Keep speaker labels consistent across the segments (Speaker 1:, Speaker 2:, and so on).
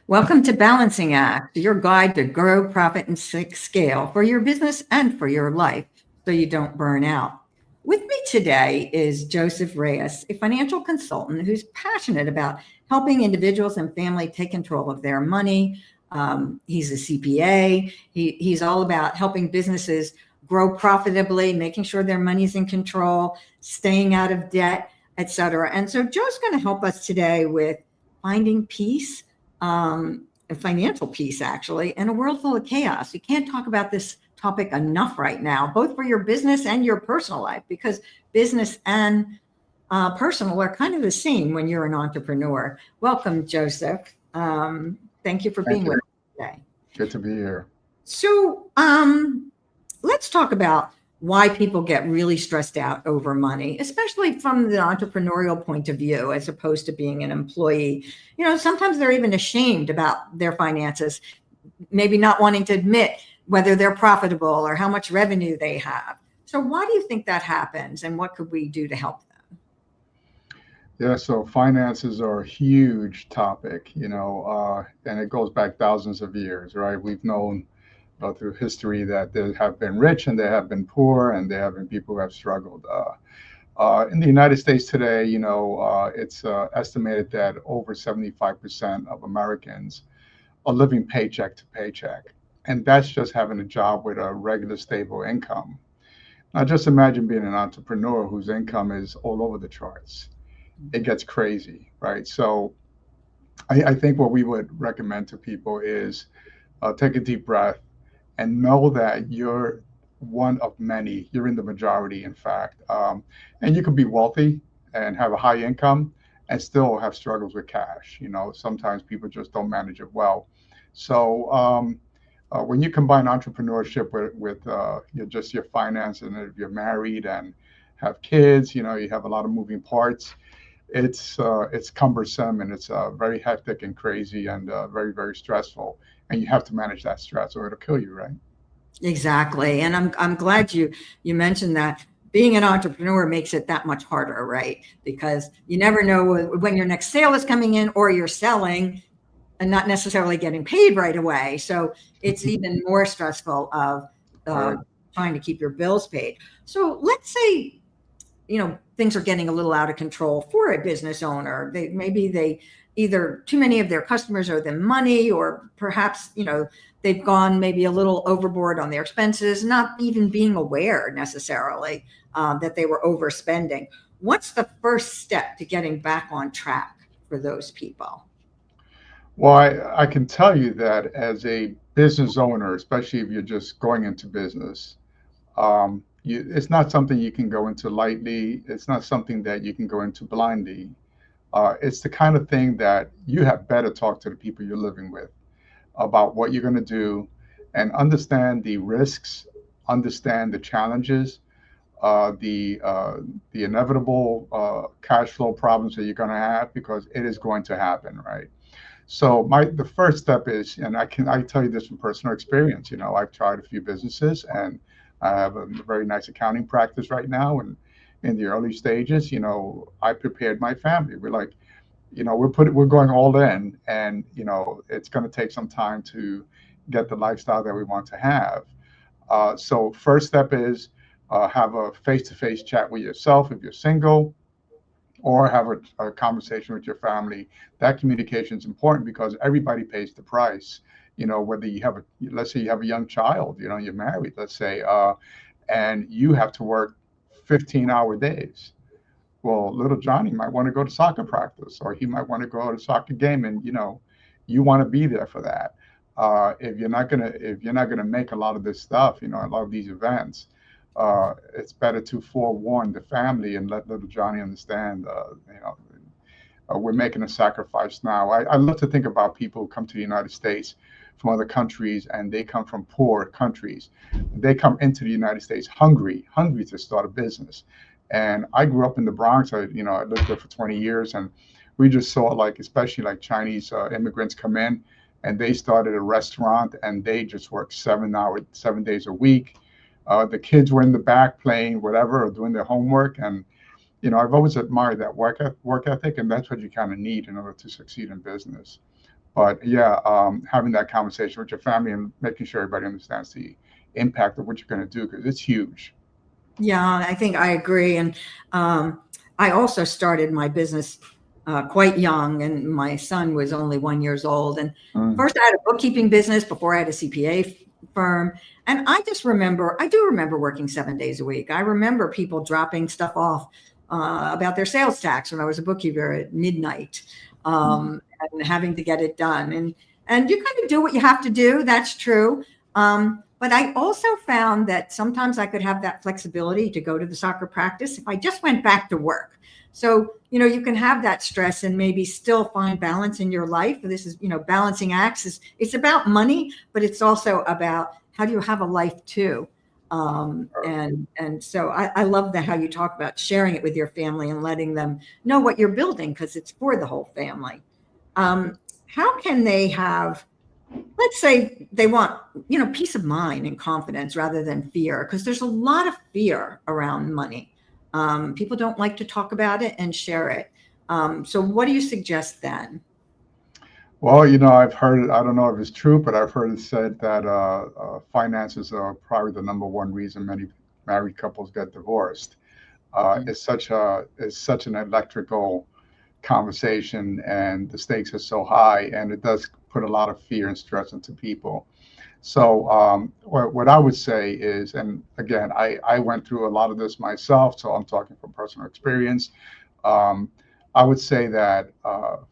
Speaker 1: Welcome to Balancing Act, your guide to grow, profit, and scale for your business and for your life so you don't burn out. With me today is Joseph Reyes, a financial consultant who's passionate about helping individuals and family take control of their money. He's a CPA. He's all about helping businesses grow profitably, making sure their money's in control, staying out of debt, etc. And so Joe's going to help us today with finding peace, financial peace, actually, in a world full of chaos. You can't talk about this topic enough right now, both for your business and your personal life, because business and personal are kind of the same when you're an entrepreneur. Welcome, Joseph. Thank you for being with us today.
Speaker 2: Good to be here.
Speaker 1: So let's talk about why people get really stressed out over money, especially from the entrepreneurial point of view, as opposed to being an employee. Sometimes they're even ashamed about their finances, maybe not wanting to admit whether they're profitable or how much revenue they have. So why do you think that happens, and what could we do to help them?
Speaker 2: Yeah, so finances are a huge topic, and it goes back thousands of years, right? We've known through history that there have been rich and there have been poor, and there have been people who have struggled. In the United States today, it's estimated that over 75% of Americans are living paycheck to paycheck. And that's just having a job with a regular, stable income. Now, just imagine being an entrepreneur whose income is all over the charts. It gets crazy, right? So I think what we would recommend to people is take a deep breath and know that you're one of many. You're in the majority, in fact. And you could be wealthy and have a high income and still have struggles with cash. Sometimes people just don't manage it well. So when you combine entrepreneurship with just your finance, and if you're married and have kids, you have a lot of moving parts. It's cumbersome, and it's very hectic and crazy, and very, very stressful. And you have to manage that stress or it'll kill you, right?
Speaker 1: Exactly. And I'm glad you mentioned that. Being an entrepreneur makes it that much harder, right? Because you never know when your next sale is coming in, or you're selling and not necessarily getting paid right away. So it's even more stressful of trying to keep your bills paid. So let's say, things are getting a little out of control for a business owner. Maybe either too many of their customers owe them money, or perhaps, they've gone maybe a little overboard on their expenses, not even being aware necessarily that they were overspending. What's the first step to getting back on track for those people?
Speaker 2: Well, I can tell you that as a business owner, especially if you're just going into business, it's not something you can go into lightly. It's not something that you can go into blindly. It's the kind of thing that you have better talk to the people you're living with about what you're going to do, and understand the risks, understand the challenges, the inevitable cash flow problems that you're going to have, because it is going to happen, right? So the first step is, and I tell you this from personal experience. I've tried a few businesses, and I have a very nice accounting practice right now. And in the early stages, I prepared my family. We're like, we're going all in, and it's going to take some time to get the lifestyle that we want to have. So first step is have a face-to-face chat with yourself if you're single, or have a conversation with your family. That communication is important, because everybody pays the price. Whether you have let's say you have a young child, you're married, let's say, and you have to work 15-hour days. Well, little Johnny might want to go to soccer practice, or he might want to go to a soccer game, and you want to be there for that. If you're not gonna make a lot of this stuff, a lot of these events, it's better to forewarn the family and let little Johnny understand. We're making a sacrifice now. I love to think about people who come to the United States from other countries, and they come from poor countries. They come into the United States hungry to start a business. And I grew up in the Bronx. I lived there for 20 years, and we just saw, especially Chinese immigrants come in, and they started a restaurant, and they just worked 7 days a week. The kids were in the back playing whatever or doing their homework, and I've always admired that work ethic, and that's what you kind of need in order to succeed in business. But yeah, having that conversation with your family and making sure everybody understands the impact of what you're going to do, because it's huge.
Speaker 1: Yeah, I think I agree. And I also started my business quite young, and my son was only 1 year old. And
Speaker 2: Mm.
Speaker 1: first, I had a bookkeeping business before I had a CPA firm. And I do remember working 7 days a week. I remember people dropping stuff off about their sales tax when I was a bookkeeper at midnight, and having to get it done. And you kind of do what you have to do. That's true. But I also found that sometimes I could have that flexibility to go to the soccer practice if I just went back to work. So, you can have that stress and maybe still find balance in your life. This is, balancing acts it's about money, but it's also about how do you have a life too. And so I love that how you talk about sharing it with your family and letting them know what you're building because it's for the whole family. How can they have, let's say they want, peace of mind and confidence rather than fear, because there's a lot of fear around money. People don't like to talk about it and share it. So what do you suggest then?
Speaker 2: Well, I've heard it. I don't know if it's true, but I've heard it said that finances are probably the number one reason many married couples get divorced. It's such an electrical conversation, and the stakes are so high, and it does put a lot of fear and stress into people. So what I would say is, and again, I went through a lot of this myself, so I'm talking from personal experience. Um, I would say that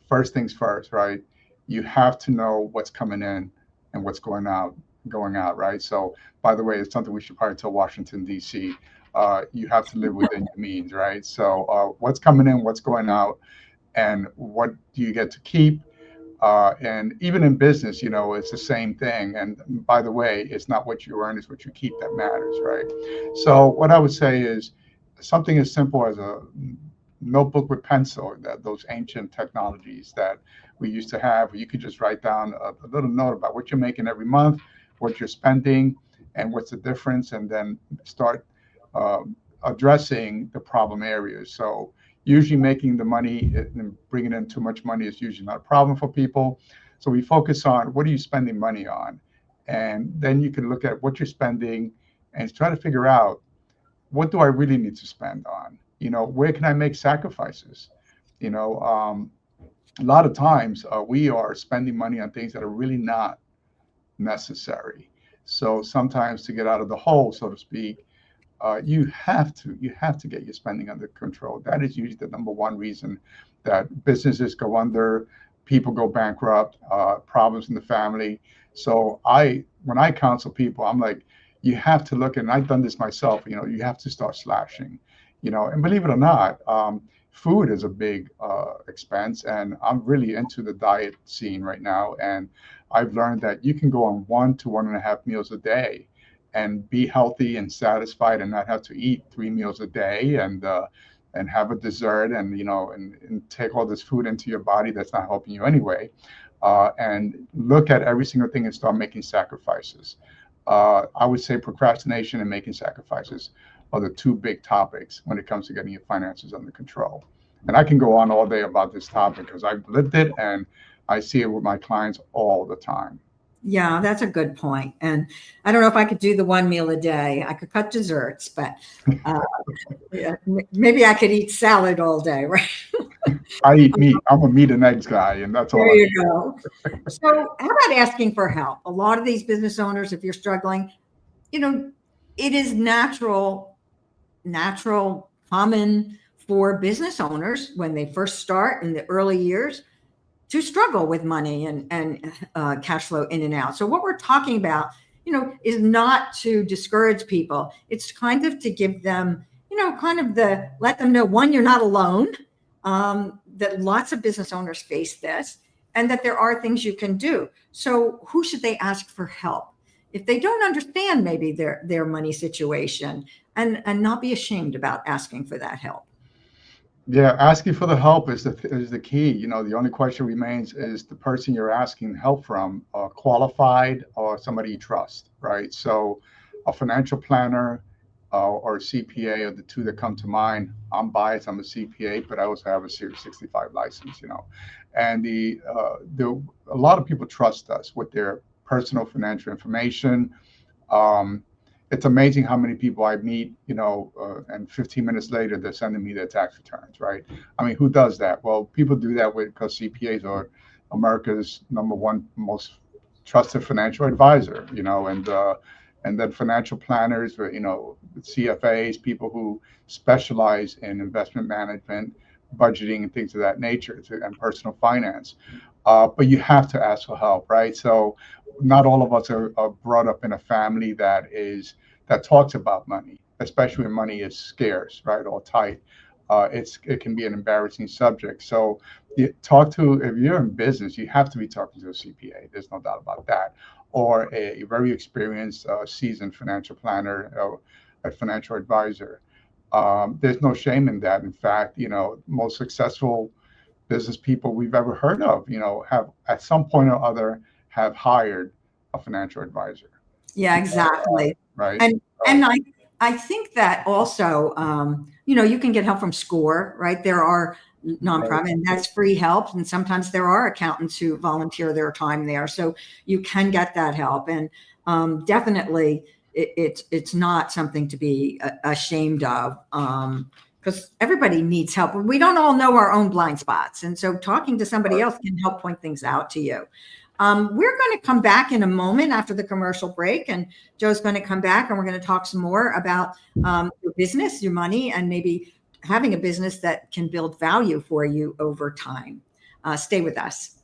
Speaker 2: first things first, right? You have to know what's coming in and what's going out, right? So, by the way, it's something we should probably tell Washington D.C. You have to live within your means, right? So, what's coming in, what's going out, and what do you get to keep? And even in business, it's the same thing. And by the way, it's not what you earn, it's what you keep that matters, right? So what I would say is something as simple as a notebook with pencil, that those ancient technologies that we used to have, where you could just write down a little note about what you're making every month, what you're spending, and what's the difference, and then start addressing the problem areas. So usually making the money and bringing in too much money is usually not a problem for people. So we focus on what are you spending money on? And then you can look at what you're spending and try to figure out what do I really need to spend on? Where can I make sacrifices? You know, um, a lot of times we are spending money on things that are really not necessary. So sometimes to get out of the hole, so to speak, you have to get your spending under control. That is usually the number one reason that businesses go under, people go bankrupt, problems in the family. So when I counsel people, I'm like, you have to look, and I've done this myself. You have to start slashing. And believe it or not, food is a big expense, and I'm really into the diet scene right now. And I've learned that you can go on 1 to 1.5 meals a day and be healthy and satisfied and not have to eat 3 meals a day and have a dessert and take all this food into your body that's not helping you anyway, and look at every single thing and start making sacrifices. I would say procrastination and making sacrifices are the two big topics when it comes to getting your finances under control. And I can go on all day about this topic because I've lived it and I see it with my clients all the time.
Speaker 1: Yeah, that's a good point. And I don't know if I could do the 1 meal a day. I could cut desserts, but uh, yeah, maybe I could eat salad all day, right?
Speaker 2: I eat meat. I'm a meat and eggs guy, and that's
Speaker 1: There
Speaker 2: all I
Speaker 1: you
Speaker 2: eat.
Speaker 1: go. So, how about asking for help? A lot of these business owners, if you're struggling, you know, it is common for business owners when they first start in the early years to struggle with money and cash flow in and out. So what we're talking about, is not to discourage people. It's kind of to give them, kind of let them know, one, you're not alone, that lots of business owners face this, and that there are things you can do. So who should they ask for help if they don't understand maybe their money situation, and not be ashamed about asking for that help?
Speaker 2: Yeah, asking for the help is the key. The only question remains is the person you're asking help from qualified or somebody you trust, right? So, a financial planner, or CPA are the two that come to mind. I'm biased. I'm a CPA, but I also have a Series 65 license. And a lot of people trust us with their personal financial information. Um, it's amazing how many people I meet, and 15 minutes later they're sending me their tax returns, right? I mean, who does that? Well, people do that because CPAs are America's number one most trusted financial advisor, and then financial planners, CFAs, people who specialize in investment management, budgeting, and things of that nature, and personal finance. But you have to ask for help, right? So not all of us are brought up in a family that talks about money, especially when money is scarce, right, or tight. It can be an embarrassing subject. So if you're in business, you have to be talking to a CPA. There's no doubt about that, or a very experienced, seasoned financial planner or a financial advisor. There's no shame in that. In fact, most successful business people we've ever heard of, have at some point or other have hired a financial advisor.
Speaker 1: Yeah, exactly.
Speaker 2: Right.
Speaker 1: And I think that also, you can get help from SCORE, right? There are
Speaker 2: Right.
Speaker 1: nonprofit, and that's free help. And sometimes there are accountants who volunteer their time there, so you can get that help. And definitely, it's not something to be ashamed of. Because everybody needs help. We don't all know our own blind spots. And so talking to somebody else can help point things out to you. We're going to come back in a moment after the commercial break, and Joe's going to come back and we're going to talk some more about your business, your money, and maybe having a business that can build value for you over time. Stay with us.